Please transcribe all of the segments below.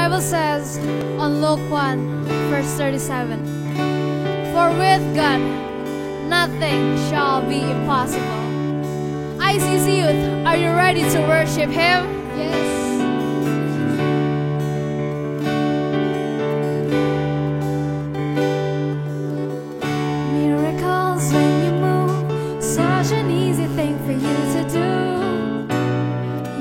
Bible says on Luke 1 verse 37, for with God nothing shall be impossible. ICC Youth, are you ready to worship Him? Yes. Miracles when you move, such an easy thing for you to do.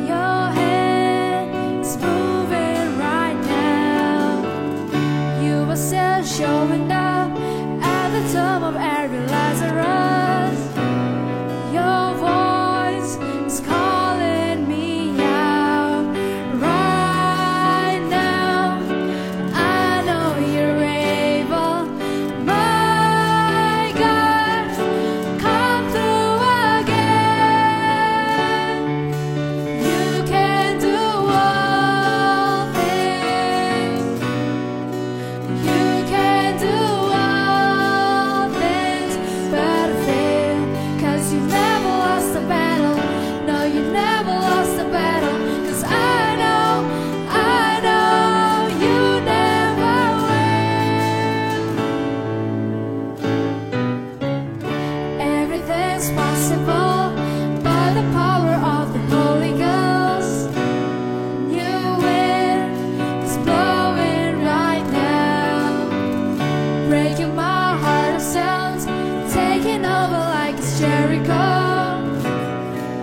Your hand is moving right now. You are still showing up at the tomb of every Lazarus. Your voice is calling me out right now. I know you're able, my God, come through again. You can do all things. You can do all things but fail, 'cause you never lost the battle. No, you never lost the battle. 'Cause I know you never will. Everything's possible by the power of the Holy Ghost. New wind is blowing right now, breaking my heart of stones, taking over like it's Jericho.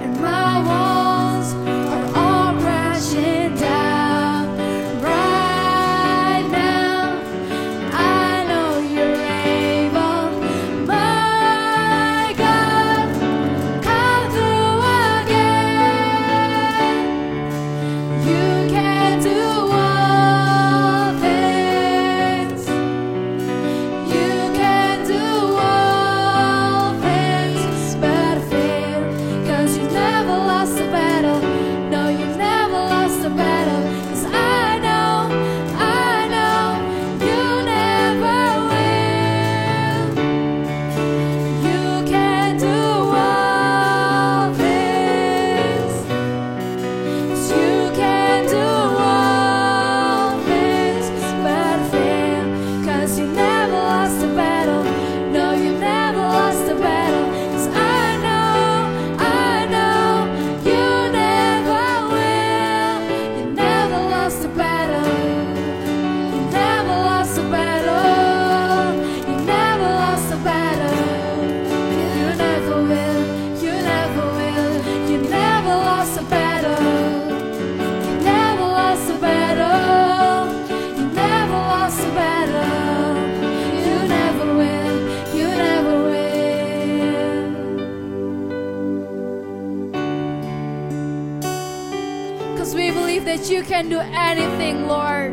And my walls are all crashing down right now. I know you're able, my God, come through again. You can do all things. You can do all things but fail, 'cause you never lost the battle. No, you never lost the battle. 'Cause I know you never will. You can do all things. 'Cause you can do all things but fail, 'cause you never lost the battle. No, you never lost the battle. 'Cause I know you never will. You never lost the battle. You never lost the battle. You never lost the battle. You never will. You never will. You never lost the battle. You never lost the battle. You never lost the battle. You never will. You never will. 'Cause we believe that you can do anything, Lord.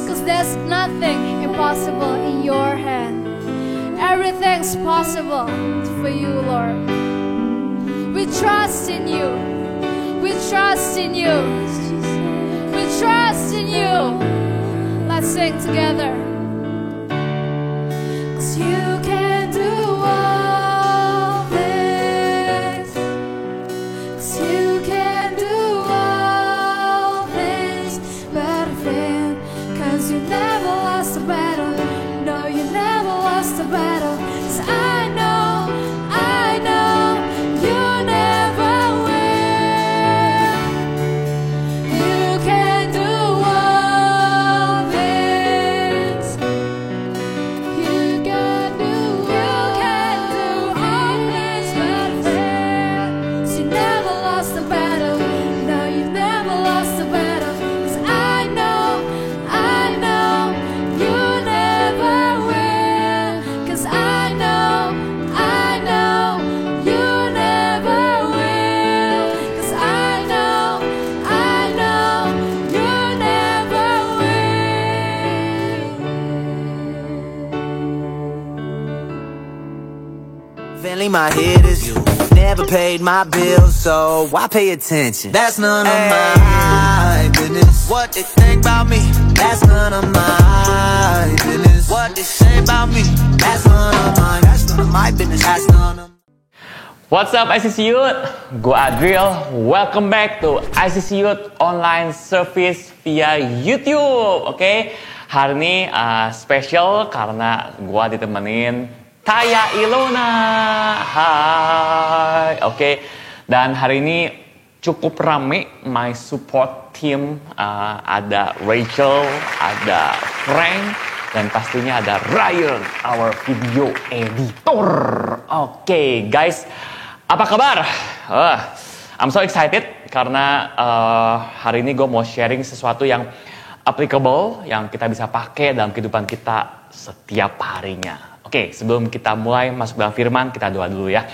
'Cause there's nothing impossible in your hand. Everything's possible for you, Lord. We trust in you. We trust in you. We trust in you. Let's sing together. 'Cause you can do all things. 'Cause you can do all things but fail, 'cause you never lost the battle. No, you never lost the battle. 'Cause I know you never will. You can do all things. You can do all things but fail. 'Cause you never lost the battle. No, you never lost the battle. 'Cause I know you never will. 'Cause I know you never will. 'Cause I know you never will. Finally, my hit is you. Never paid my bills, so why pay attention? That's none of my business. What they think about me? That's none of my business. What they say about me? That's none of mine. That's none of my business. That's none of What's up ICC Youth? Gue Adriel, welcome back to ICC Youth Online Service via YouTube. Oke, hari ini spesial karena gue ditemenin Taya Ilona. Hai, oke. Dan hari ini cukup rame my support team. Ada Rachel, ada Frank, dan pastinya ada Ryan, our video editor. Oke, guys. Apa kabar? I'm so excited karena hari ini gue mau sharing sesuatu yang applicable, yang kita bisa pakai dalam kehidupan kita setiap harinya. Oke, sebelum kita mulai masuk dalam firman, kita doa dulu ya.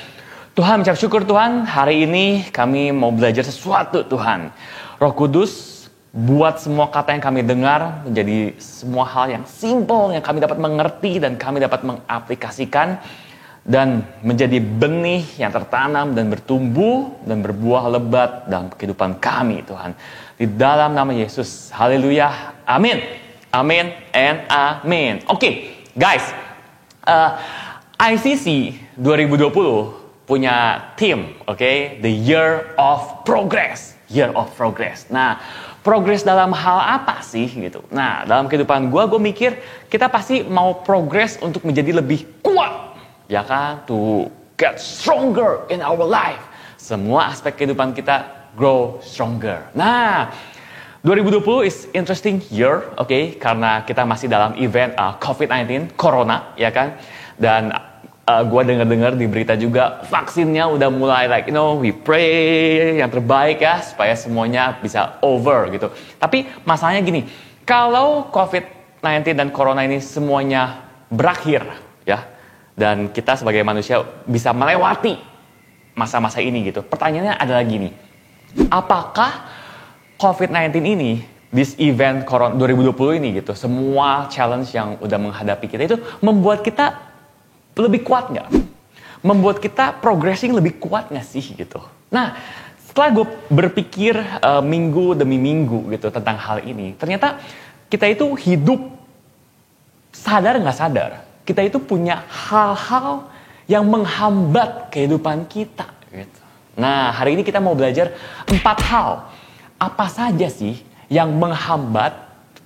Tuhan, ucap syukur Tuhan, hari ini kami mau belajar sesuatu Tuhan. Roh Kudus, buat semua kata yang kami dengar menjadi semua hal yang simple, yang kami dapat mengerti dan kami dapat mengaplikasikan. Dan menjadi benih yang tertanam dan bertumbuh dan berbuah lebat dalam kehidupan kami Tuhan. Di dalam nama Yesus. Haleluya. Amin. Amin and amin. Oke, guys. ICC 2020 punya tim, oke? The Year of Progress. Year of Progress. Nah, progress dalam hal apa sih gitu? Nah, dalam kehidupan gue mikir kita pasti mau progress untuk menjadi lebih kuat. Ya kan, to get stronger in our life. Semua aspek kehidupan kita grow stronger. Nah, 2020 is interesting year, oke, karena kita masih dalam event COVID-19, Corona, ya kan. Dan gue dengar di berita juga vaksinnya udah mulai we pray yang terbaik ya supaya semuanya bisa over gitu. Tapi masalahnya gini, kalau COVID-19 dan Corona ini semuanya berakhir, ya. Dan kita sebagai manusia bisa melewati masa-masa ini gitu. Pertanyaannya adalah gini. Apakah COVID-19 ini, this event Corona 2020 ini gitu, semua challenge yang udah menghadapi kita itu membuat kita lebih kuat nggak? Membuat kita progressing lebih kuat nggak sih gitu? Nah, setelah gue berpikir minggu demi minggu gitu tentang hal ini, ternyata kita itu hidup sadar nggak sadar. Kita itu punya hal-hal yang menghambat kehidupan kita. Gitu. Nah, hari ini kita mau belajar 4 hal. Apa saja sih yang menghambat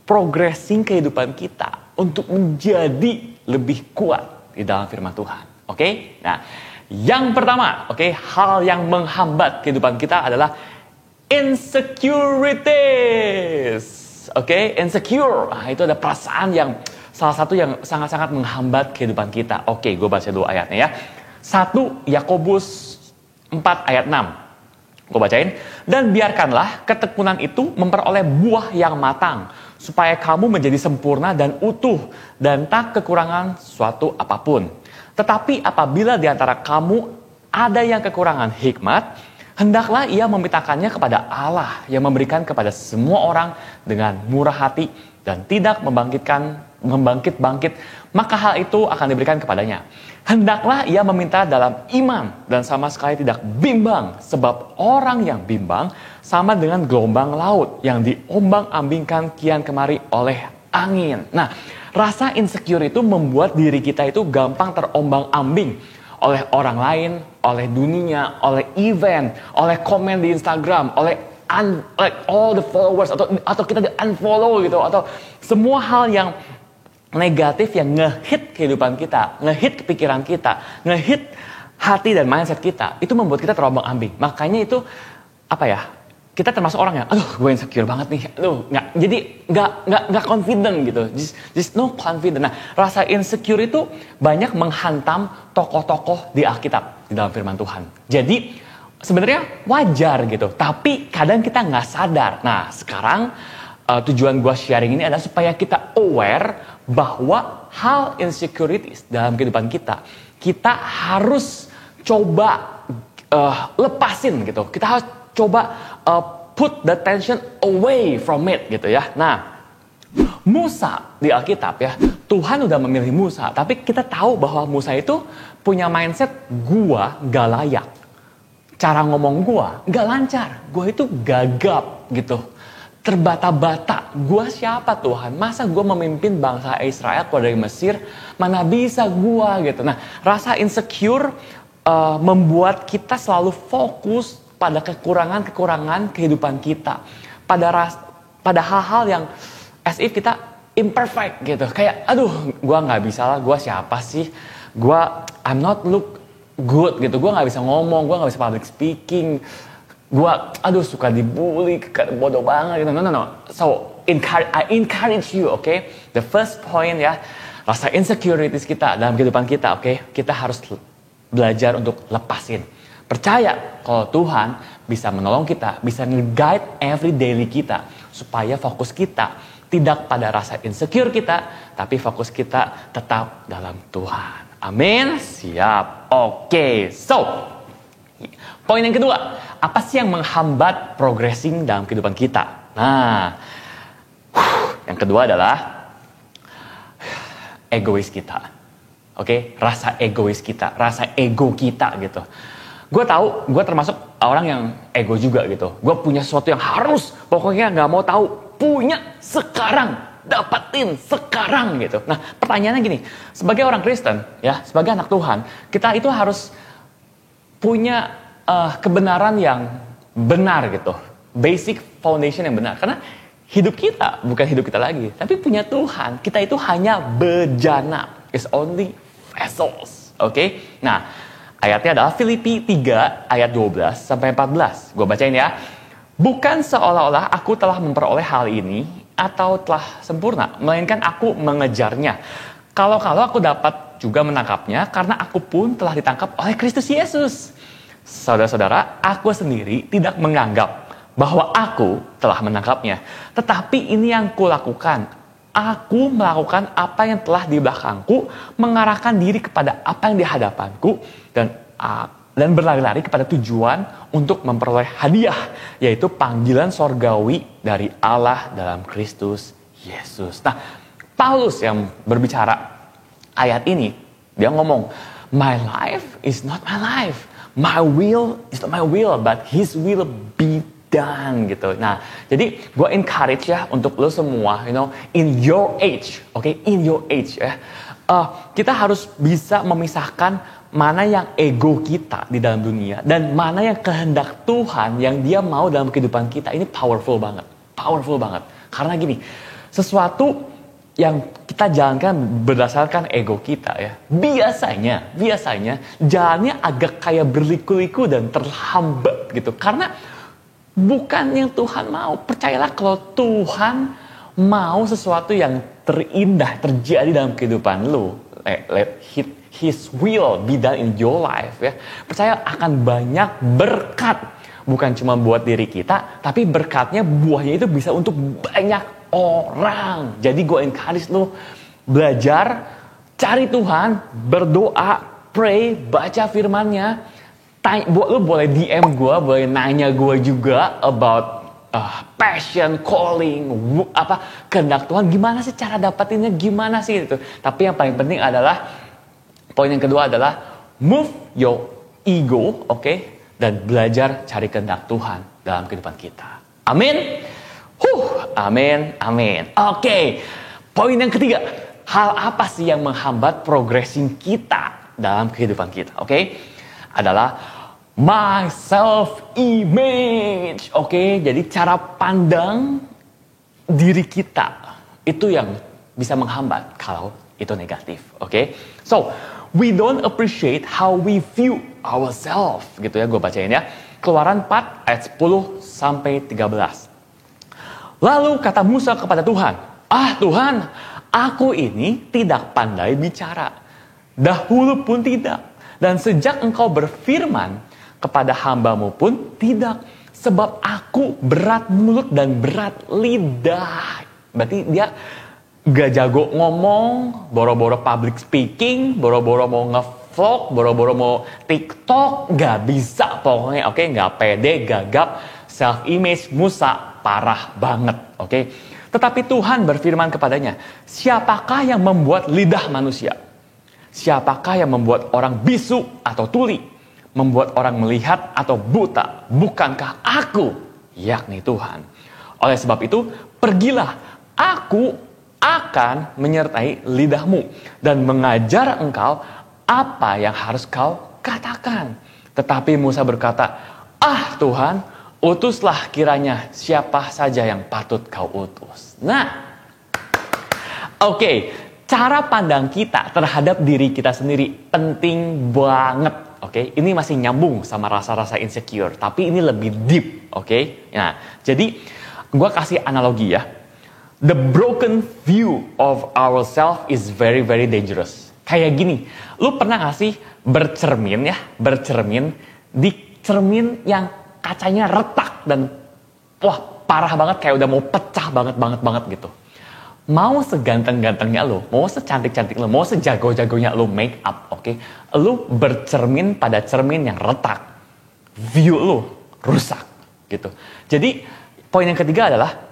progressing kehidupan kita untuk menjadi lebih kuat di dalam firman Tuhan. Oke? Nah, yang pertama, hal yang menghambat kehidupan kita adalah insecurities. Insecure. Nah, itu ada perasaan yang salah satu yang sangat-sangat menghambat kehidupan kita. Oke, gue baca dulu ayatnya ya. 1 Yakobus 4 ayat 6. Gue bacain. Dan biarkanlah ketekunan itu memperoleh buah yang matang, supaya kamu menjadi sempurna dan utuh, dan tak kekurangan suatu apapun. Tetapi apabila di antara kamu ada yang kekurangan hikmat, hendaklah ia memintakannya kepada Allah yang memberikan kepada semua orang dengan murah hati dan tidak membangkit-bangkit, maka hal itu akan diberikan kepadanya. Hendaklah ia meminta dalam iman dan sama sekali tidak bimbang, sebab orang yang bimbang sama dengan gelombang laut yang diombang-ambingkan kian kemari oleh angin. Nah, rasa insecure itu membuat diri kita itu gampang terombang-ambing oleh orang lain, oleh dunia, oleh event, oleh komen di Instagram, oleh all the followers atau kita di unfollow gitu, atau semua hal yang negatif yang ngehit kehidupan kita, ngehit pikiran kita, ngehit hati dan mindset kita, itu membuat kita terombang-ambing. Makanya itu kita termasuk orang yang gue insecure banget nih, jadi nggak confident gitu, just no confident. Nah, rasa insecure itu banyak menghantam tokoh-tokoh di Alkitab, di dalam firman Tuhan. Jadi sebenarnya wajar gitu, tapi kadang kita nggak sadar. Nah, sekarang tujuan gue sharing ini adalah supaya kita aware bahwa hal insecurities dalam kehidupan kita harus coba lepasin gitu. Kita harus coba put the tension away from it gitu ya. Nah, Musa di Alkitab ya, Tuhan udah memilih Musa, tapi kita tahu bahwa Musa itu punya mindset gua gak layak. Cara ngomong gue gak lancar, gue itu gagap gitu, terbata-bata. Gue siapa Tuhan? Masa gue memimpin bangsa Israel keluar dari Mesir? Mana bisa gue gitu. Nah, rasa insecure membuat kita selalu fokus pada kekurangan-kekurangan kehidupan kita. Pada hal-hal yang as if kita imperfect gitu. Kayak, aduh, gue gak bisa lah, gue siapa sih? I'm not look good gitu. Gue gak bisa ngomong, gue gak bisa public speaking. Gue, suka dibully, bodoh banget gitu. No. So, I encourage you, okay? The first point ya, rasa insecurities kita dalam kehidupan kita, okay? Kita harus belajar untuk lepasin. Percaya kalau Tuhan bisa menolong kita, bisa nge-guide every daily kita, supaya fokus kita tidak pada rasa insecure kita, tapi fokus kita tetap dalam Tuhan. Amin. Siap. Oke. So, poin yang kedua, apa sih yang menghambat progressing dalam kehidupan kita? Nah, yang kedua adalah egois kita. Oke, rasa egois kita, rasa ego kita gitu. Gue tahu, gue termasuk orang yang ego juga gitu. Gue punya sesuatu yang harus, pokoknya gak mau tahu. Punya sekarang, dapatin sekarang gitu. Nah, pertanyaannya gini, sebagai orang Kristen, ya, sebagai anak Tuhan, kita itu harus punya kebenaran yang benar gitu. Basic foundation yang benar. Karena hidup kita bukan hidup kita lagi, tapi punya Tuhan. Kita itu hanya bejana. It's only vessels. Oke? Nah, ayatnya adalah Filipi 3 ayat 12 sampai 14. Gue bacain ya. Bukan seolah-olah aku telah memperoleh hal ini atau telah sempurna, melainkan aku mengejarnya. Kalau aku dapat juga menangkapnya, karena aku pun telah ditangkap oleh Kristus Yesus. Saudara-saudara, aku sendiri tidak menganggap bahwa aku telah menangkapnya. Tetapi ini yang kulakukan. Aku melakukan apa yang telah di belakangku, mengarahkan diri kepada apa yang di hadapanku, dan berlari-lari kepada tujuan untuk memperoleh hadiah, yaitu panggilan sorgawi dari Allah dalam Kristus Yesus. Nah, Paulus yang berbicara ayat ini, dia ngomong, my life is not my life. My will is not my will, but His will be done gitu. Nah, jadi gue encourage ya untuk lo semua, in your age, okay, in your age ya, kita harus bisa memisahkan mana yang ego kita di dalam dunia dan mana yang kehendak Tuhan yang Dia mau dalam kehidupan kita. Ini powerful banget, Karena gini, sesuatu yang kita jalankan berdasarkan ego kita ya, biasanya jalannya agak kayak berliku-liku dan terhambat gitu. Karena bukan yang Tuhan mau. Percayalah kalau Tuhan mau sesuatu yang terindah terjadi dalam kehidupan lo, let His will be done in your life ya. Percaya akan banyak berkat. Bukan cuma buat diri kita, tapi berkatnya, buahnya itu bisa untuk banyak orang. Jadi gue encourage lo belajar, cari Tuhan, berdoa, pray, baca firman-Nya. Lo boleh DM gue, boleh nanya gue juga about passion, calling, kehendak Tuhan. Gimana sih cara dapatinnya, gimana sih itu. Tapi yang paling penting adalah, poin yang kedua adalah move your ego, okay? Dan belajar cari kehendak Tuhan dalam kehidupan kita. Amin. Amin. Oke. Poin yang ketiga, hal apa sih yang menghambat progressing kita dalam kehidupan kita? Oke? Adalah my self image. Oke? Jadi cara pandang diri kita itu yang bisa menghambat kalau itu negatif. Oke? So, we don't appreciate how we view ourselves. Gitu ya, gue bacain ya. Keluaran 4 ayat 10 sampai 13. Lalu kata Musa kepada Tuhan, Tuhan, aku ini tidak pandai bicara. Dahulu pun tidak. Dan sejak engkau berfirman kepada hambamu pun tidak. Sebab aku berat mulut dan berat lidah. Berarti dia gak jago ngomong, boro-boro public speaking, boro-boro mau nge-vlog, boro-boro mau TikTok, gak bisa pokoknya, oke, gak pede, gagap, self-image Musa parah banget, oke. Tetapi Tuhan berfirman kepadanya, siapakah yang membuat lidah manusia? Siapakah yang membuat orang bisu atau tuli? Membuat orang melihat atau buta? Bukankah aku, yakni Tuhan? Oleh sebab itu, pergilah, aku akan menyertai lidahmu dan mengajar engkau apa yang harus kau katakan. Tetapi Musa berkata, ah Tuhan, utuslah kiranya siapa saja yang patut kau utus. Nah, oke, cara pandang kita terhadap diri kita sendiri penting banget. Oke, ini masih nyambung sama rasa-rasa insecure, tapi ini lebih deep. Oke, nah, jadi gue kasih analogi ya. The broken view of ourselves is very very dangerous. Kayak gini, lu pernah gak sih bercermin di cermin yang kacanya retak dan wah parah banget, kayak udah mau pecah banget gitu. Mau seganteng-gantengnya lu, mau secantik-cantik lu, mau sejago-jagonya lu make up, oke? Lu bercermin pada cermin yang retak, view lu rusak gitu. Jadi poin yang ketiga adalah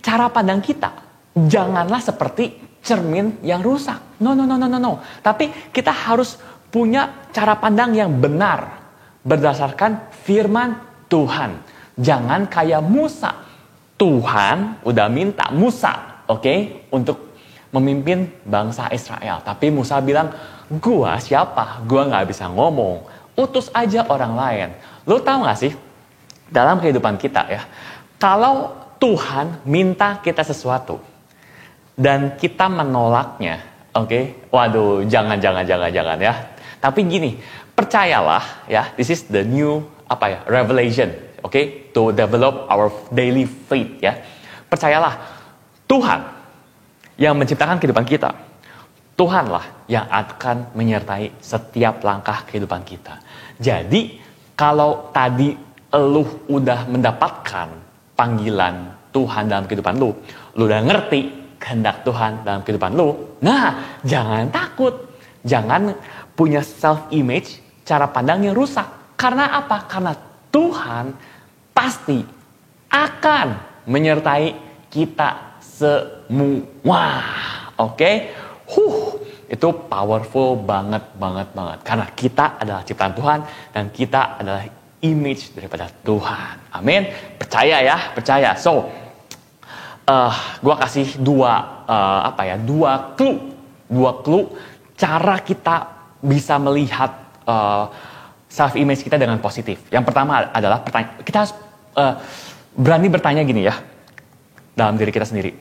cara pandang kita janganlah seperti cermin yang rusak. No. Tapi kita harus punya cara pandang yang benar berdasarkan firman Tuhan. Jangan kayak Musa. Tuhan udah minta Musa, oke, untuk memimpin bangsa Israel. Tapi Musa bilang, gua siapa? Gua nggak bisa ngomong. Utus aja orang lain. Lo tahu nggak sih? Dalam kehidupan kita ya, kalau Tuhan minta kita sesuatu dan kita menolaknya, oke? Waduh, jangan ya. Tapi gini, percayalah ya, this is the new revelation, oke? To develop our daily faith ya. Percayalah, Tuhan yang menciptakan kehidupan kita, Tuhanlah yang akan menyertai setiap langkah kehidupan kita. Jadi, kalau tadi lu udah mendapatkan panggilan Tuhan dalam kehidupan lu udah ngerti kehendak Tuhan dalam kehidupan lu, nah jangan takut, jangan punya self image, cara pandang yang rusak. Karena apa? Karena Tuhan pasti akan menyertai kita semua, oke? Itu powerful banget. Karena kita adalah ciptaan Tuhan dan kita adalah image daripada Tuhan. Amin. Percaya. So, gue kasih dua clue cara kita bisa melihat self image kita dengan positif. Yang pertama adalah kita harus berani bertanya gini ya dalam diri kita sendiri.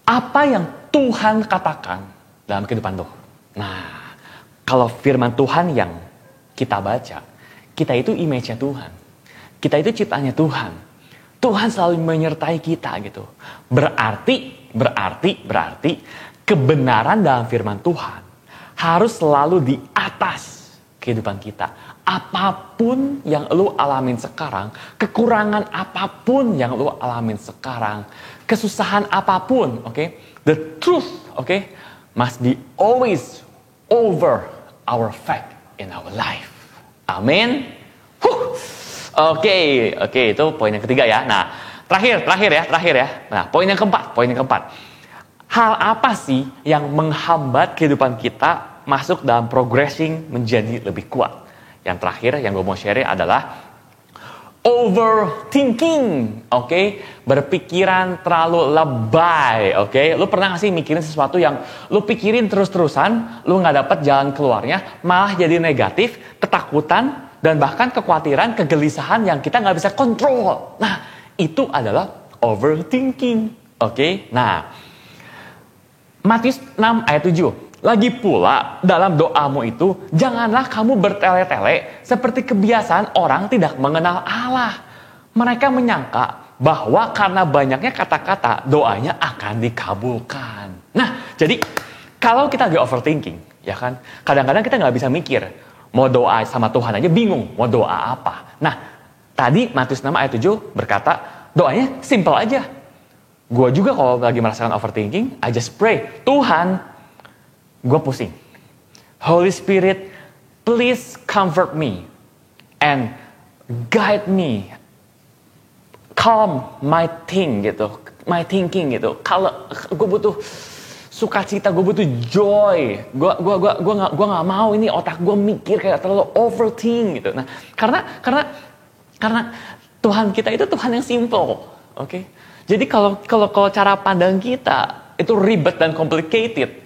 Apa yang Tuhan katakan dalam kehidupan lo? Nah, kalau firman Tuhan yang kita baca, kita itu image-nya Tuhan. Kita itu ciptaannya Tuhan. Tuhan selalu menyertai kita gitu. Berarti kebenaran dalam firman Tuhan harus selalu di atas kehidupan kita. Apapun yang lu alamin sekarang, kekurangan apapun yang lu alamin sekarang, kesusahan apapun, oke? The truth, oke? Must be always over our fact in our life. Amin. Oke, itu poin yang ketiga ya. Nah, terakhir ya. Nah, poin yang keempat. Hal apa sih yang menghambat kehidupan kita masuk dalam progressing menjadi lebih kuat? Yang terakhir yang gue mau share adalah overthinking, oke? Berpikiran terlalu lebay, oke? Lu pernah gak sih mikirin sesuatu yang lu pikirin terus-terusan, lu gak dapet jalan keluarnya, malah jadi negatif, ketakutan, dan bahkan kekhawatiran, kegelisahan yang kita gak bisa kontrol. Nah, itu adalah overthinking, oke? Nah, Matius 6 ayat 7. Lagi pula dalam doamu itu janganlah kamu bertele-tele seperti kebiasaan orang tidak mengenal Allah. Mereka menyangka bahwa karena banyaknya kata-kata doanya akan dikabulkan. Nah, jadi kalau kita lagi overthinking, ya kan, kadang-kadang kita nggak bisa mikir mau doa sama Tuhan aja bingung mau doa apa. Nah, tadi Matius 6 ayat 7 berkata doanya simple aja. Gue juga kalau lagi merasakan overthinking, I just pray, Tuhan, gue pusing. Holy Spirit, please comfort me and guide me, calm my thinking gitu. Kalau gue butuh sukacita, gue butuh joy. Gue nggak mau ini otak gue mikir kayak terlalu overthink gitu. Nah, karena Tuhan kita itu Tuhan yang simple, oke? Jadi kalau cara pandang kita itu ribet dan complicated,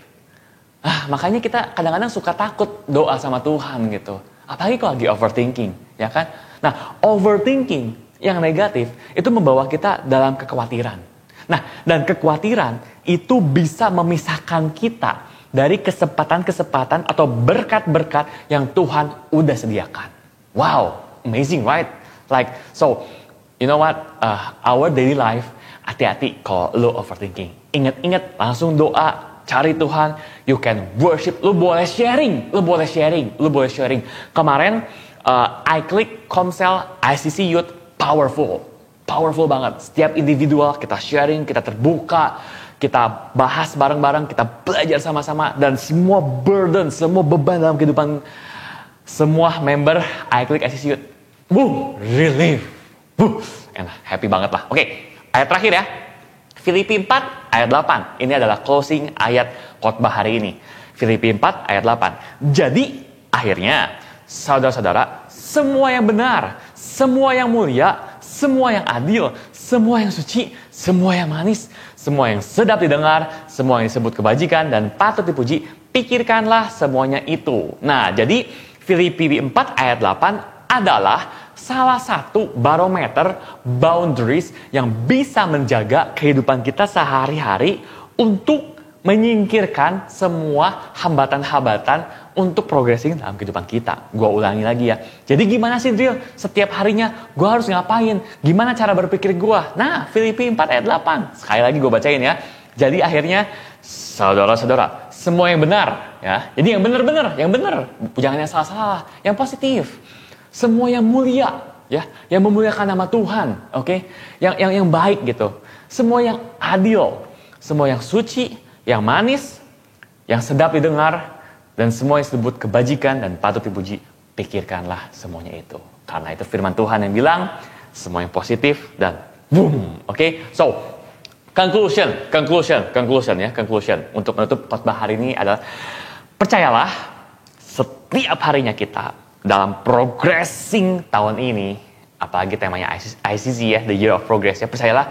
makanya kita kadang-kadang suka takut doa sama Tuhan gitu. Apalagi kalau lagi overthinking, ya kan? Nah, overthinking yang negatif itu membawa kita dalam kekhawatiran. Nah, dan kekhawatiran itu bisa memisahkan kita dari kesempatan-kesempatan atau berkat-berkat yang Tuhan udah sediakan. Wow, amazing, right? Like, so, you know what? Our daily life, hati-hati kalau lo overthinking. Ingat-ingat, langsung doa, cari Tuhan. You can worship, lo boleh sharing. Kemarin, I Click Komsel ICC Youth, powerful banget. Setiap individual kita sharing, kita terbuka, kita bahas bareng-bareng, kita belajar sama-sama, dan semua burden, semua beban dalam kehidupan semua member I Click ICC Youth, relief, and happy banget lah. Oke, ayat terakhir ya, Filipi 4 ayat 8. Ini adalah closing ayat khotbah hari ini. Filipi 4 ayat 8. Jadi akhirnya, saudara-saudara, semua yang benar, semua yang mulia, semua yang adil, semua yang suci, semua yang manis, semua yang sedap didengar, semua yang disebut kebajikan dan patut dipuji, pikirkanlah semuanya itu. Nah, jadi Filipi 4 ayat 8 adalah salah satu barometer, boundaries yang bisa menjaga kehidupan kita sehari-hari untuk menyingkirkan semua hambatan-hambatan untuk progressing dalam kehidupan kita. Gua ulangi lagi ya. Jadi gimana sih Drill? Setiap harinya gua harus ngapain? Gimana cara berpikir gua? Nah, Filipi 4 ayat 8. Sekali lagi gua bacain ya. Jadi akhirnya, saudara-saudara, semua yang benar, ya. Jadi yang benar, jangan yang salah-salah, yang positif. Semua yang mulia, ya, yang memuliakan nama Tuhan, oke? Yang baik gitu. Semua yang adil, semua yang suci, yang manis, yang sedap didengar, dan semua yang disebut kebajikan dan patut dipuji, pikirkanlah semuanya itu. Karena itu firman Tuhan yang bilang, semua yang positif dan boom, oke? So, conclusion ya. Untuk menutup khotbah hari ini adalah, percayalah, setiap harinya kita dalam progressing tahun ini, apalagi temanya ICC ya, the year of progress ya, percayalah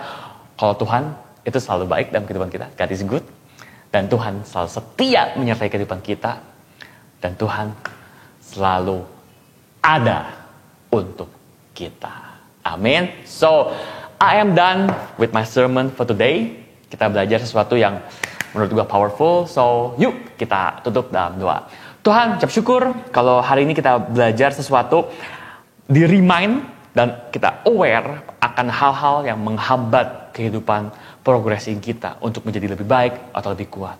kalau Tuhan itu selalu baik dalam kehidupan kita, God is good, dan Tuhan selalu setia menyertai kehidupan kita, dan Tuhan selalu ada untuk kita. Amin. So, I am done with my sermon for today. Kita belajar sesuatu yang menurut gue powerful. So, yuk kita tutup dalam doa. Tuhan, ucap syukur kalau hari ini kita belajar sesuatu, di-remind dan kita aware akan hal-hal yang menghambat kehidupan progressing kita untuk menjadi lebih baik atau lebih kuat.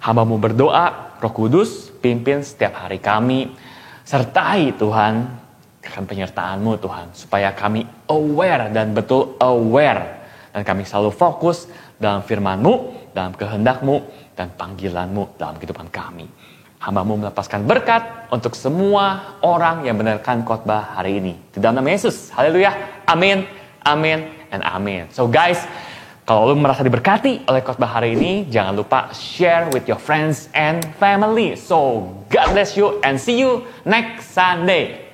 Hamba-Mu berdoa, Roh Kudus pimpin setiap hari kami. Sertai Tuhan akan penyertaan-Mu Tuhan, supaya kami aware dan betul aware, dan kami selalu fokus dalam firman-Mu, dalam kehendak-Mu, dan panggilan-Mu dalam kehidupan kami. Hamba-Mu melepaskan berkat untuk semua orang yang mendengarkan khotbah hari ini. Di dalam nama Yesus, haleluya, amin, amin, and amin. So guys, kalau lu merasa diberkati oleh khotbah hari ini, jangan lupa share with your friends and family. So, God bless you and see you next Sunday.